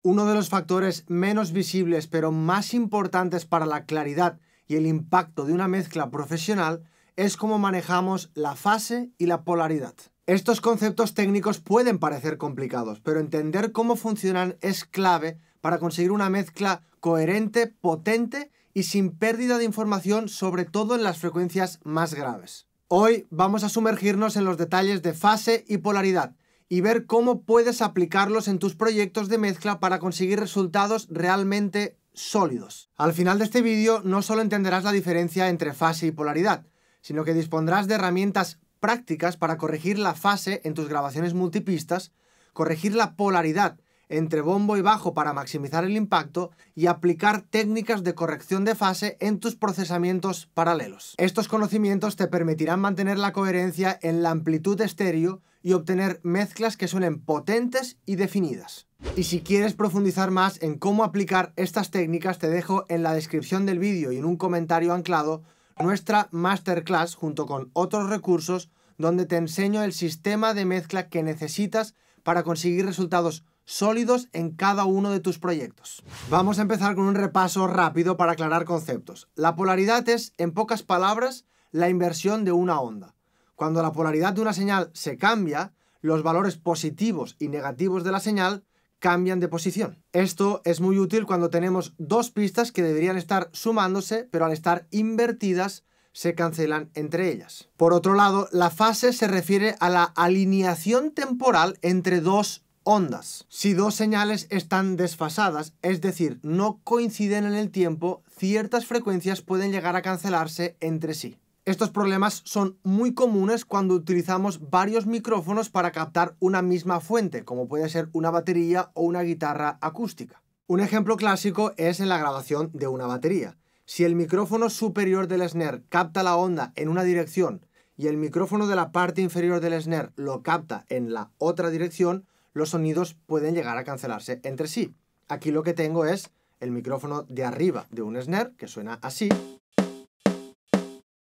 Uno de los factores menos visibles pero más importantes para la claridad y el impacto de una mezcla profesional es cómo manejamos la fase y la polaridad. Estos conceptos técnicos pueden parecer complicados, pero entender cómo funcionan es clave para conseguir una mezcla coherente, potente y sin pérdida de información, sobre todo en las frecuencias más graves. Hoy vamos a sumergirnos en los detalles de fase y polaridad y ver cómo puedes aplicarlos en tus proyectos de mezcla para conseguir resultados realmente sólidos. Al final de este vídeo no solo entenderás la diferencia entre fase y polaridad, sino que dispondrás de herramientas prácticas para corregir la fase en tus grabaciones multipistas, corregir la polaridad entre bombo y bajo para maximizar el impacto y aplicar técnicas de corrección de fase en tus procesamientos paralelos. Estos conocimientos te permitirán mantener la coherencia en la amplitud estéreo y obtener mezclas que suenen potentes y definidas. Y si quieres profundizar más en cómo aplicar estas técnicas, te dejo en la descripción del vídeo y en un comentario anclado nuestra masterclass junto con otros recursos donde te enseño el sistema de mezcla que necesitas para conseguir resultados sólidos en cada uno de tus proyectos. Vamos a empezar con un repaso rápido para aclarar conceptos. La polaridad es, en pocas palabras, la inversión de una onda. Cuando la polaridad de una señal se cambia, los valores positivos y negativos de la señal cambian de posición. Esto es muy útil cuando tenemos dos pistas que deberían estar sumándose, pero al estar invertidas se cancelan entre ellas. Por otro lado, la fase se refiere a la alineación temporal entre dos ondas. Si dos señales están desfasadas, es decir, no coinciden en el tiempo, ciertas frecuencias pueden llegar a cancelarse entre sí. Estos problemas son muy comunes cuando utilizamos varios micrófonos para captar una misma fuente, como puede ser una batería o una guitarra acústica. Un ejemplo clásico es en la grabación de una batería. Si el micrófono superior del snare capta la onda en una dirección y el micrófono de la parte inferior del snare lo capta en la otra dirección, los sonidos pueden llegar a cancelarse entre sí. Aquí lo que tengo es el micrófono de arriba de un snare, que suena así,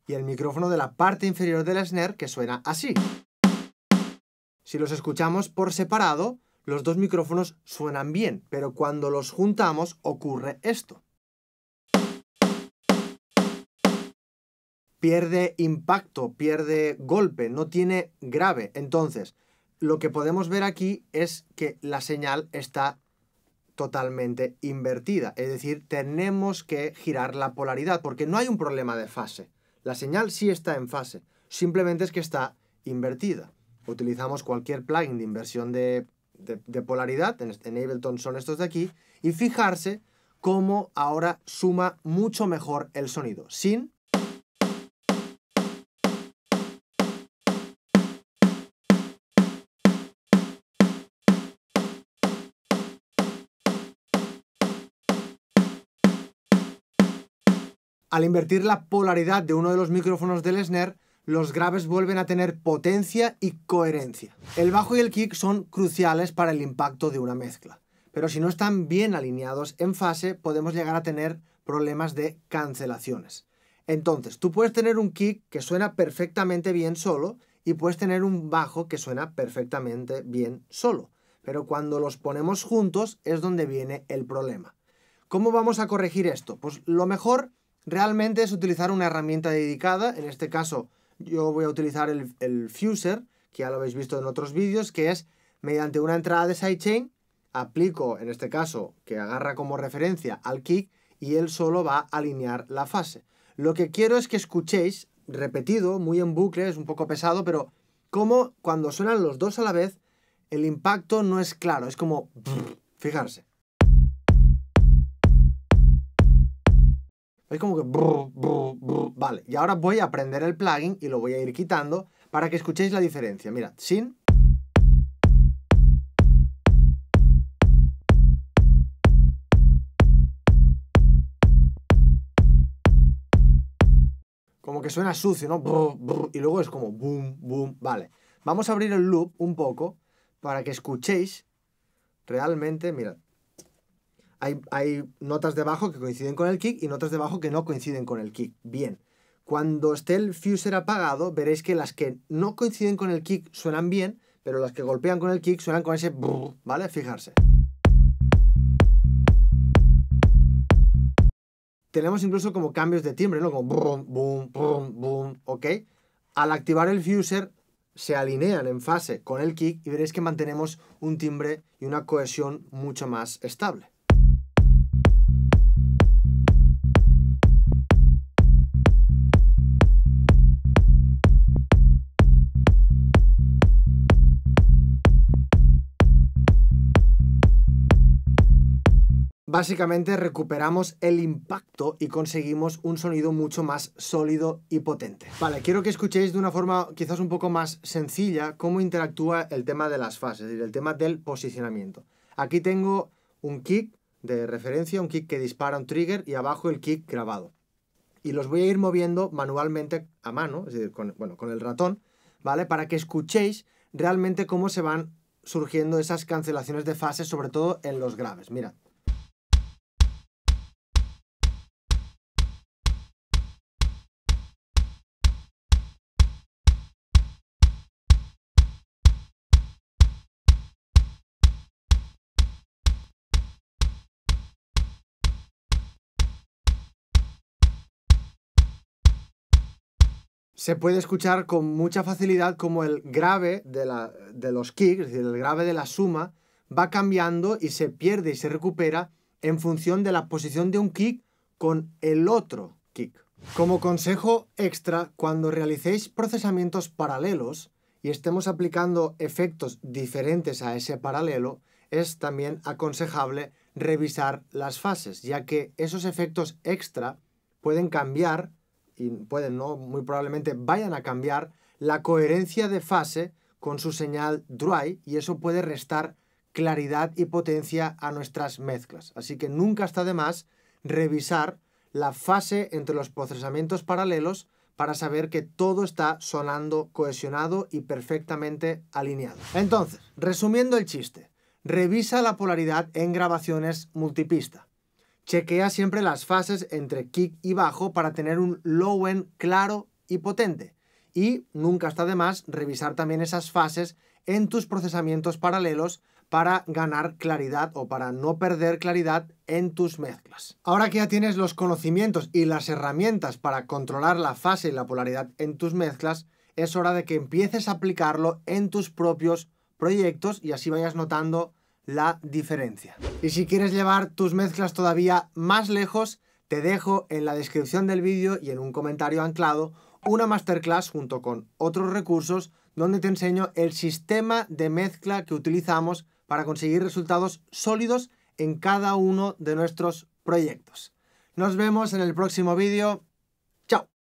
y el micrófono de la parte inferior del snare, que suena así. Si los escuchamos por separado, los dos micrófonos suenan bien, pero cuando los juntamos ocurre esto. Pierde impacto, pierde golpe, no tiene grave. Entonces, lo que podemos ver aquí es que la señal está totalmente invertida. Es decir, tenemos que girar la polaridad porque no hay un problema de fase. La señal sí está en fase, simplemente es que está invertida. Utilizamos cualquier plugin de inversión de polaridad, en Ableton son estos de aquí, y fijarse cómo ahora suma mucho mejor el sonido, sin Al invertir la polaridad de uno de los micrófonos del snare, los graves vuelven a tener potencia y coherencia. El bajo y el kick son cruciales para el impacto de una mezcla, pero si no están bien alineados en fase, podemos llegar a tener problemas de cancelaciones. Entonces, tú puedes tener un kick que suena perfectamente bien solo y puedes tener un bajo que suena perfectamente bien solo, pero cuando los ponemos juntos es donde viene el problema. ¿Cómo vamos a corregir esto? Pues lo mejor realmente es utilizar una herramienta dedicada. En este caso yo voy a utilizar el Fuser, que ya lo habéis visto en otros vídeos, que es mediante una entrada de sidechain, aplico en este caso que agarra como referencia al kick y él solo va a alinear la fase. Lo que quiero es que escuchéis, repetido, muy en bucle, es un poco pesado, pero como cuando suenan los dos a la vez, el impacto no es claro, es como fijarse. Es como que vale, y ahora voy a prender el plugin y lo voy a ir quitando para que escuchéis la diferencia. Mirad, sin. Como que suena sucio, ¿no? Y luego es como boom, boom, vale. Vamos a abrir el loop un poco para que escuchéis realmente, mirad. Hay notas de bajo que coinciden con el kick y notas de bajo que no coinciden con el kick. Bien, cuando esté el Fuser apagado, veréis que las que no coinciden con el kick suenan bien, pero las que golpean con el kick suenan con ese brrr, ¿vale? Fijarse. tenemos incluso como cambios de timbre, ¿no? Como boom, boom, boom, boom, ¿ok? Al activar el fuser se alinean en fase con el kick y veréis que mantenemos un timbre y una cohesión mucho más estable. Básicamente recuperamos el impacto y conseguimos un sonido mucho más sólido y potente. Vale, quiero que escuchéis de una forma quizás un poco más sencilla cómo interactúa el tema de las fases, es decir, el tema del posicionamiento. Aquí tengo un kick de referencia, un kick que dispara un trigger y abajo el kick grabado. Y los voy a ir moviendo manualmente a mano, es decir, con el ratón, ¿vale? Para que escuchéis realmente cómo se van surgiendo esas cancelaciones de fases, sobre todo en los graves. Mirad. Se puede escuchar con mucha facilidad como el grave de los kicks, es decir, el grave de la suma, va cambiando y se pierde y se recupera en función de la posición de un kick con el otro kick. Como consejo extra, cuando realicéis procesamientos paralelos y estemos aplicando efectos diferentes a ese paralelo, es también aconsejable revisar las fases, ya que esos efectos extra pueden cambiar y pueden, no, muy probablemente vayan a cambiar la coherencia de fase con su señal dry y eso puede restar claridad y potencia a nuestras mezclas. Así que nunca está de más revisar la fase entre los procesamientos paralelos para saber que todo está sonando cohesionado y perfectamente alineado. Entonces, resumiendo el chiste, revisa la polaridad en grabaciones multipista. Chequea siempre las fases entre kick y bajo para tener un low end claro y potente. Y nunca está de más revisar también esas fases en tus procesamientos paralelos para ganar claridad o para no perder claridad en tus mezclas. Ahora que ya tienes los conocimientos y las herramientas para controlar la fase y la polaridad en tus mezclas, es hora de que empieces a aplicarlo en tus propios proyectos y así vayas notando la diferencia. Y si quieres llevar tus mezclas todavía más lejos, te dejo en la descripción del vídeo y en un comentario anclado una masterclass junto con otros recursos donde te enseño el sistema de mezcla que utilizamos para conseguir resultados sólidos en cada uno de nuestros proyectos. Nos vemos en el próximo vídeo.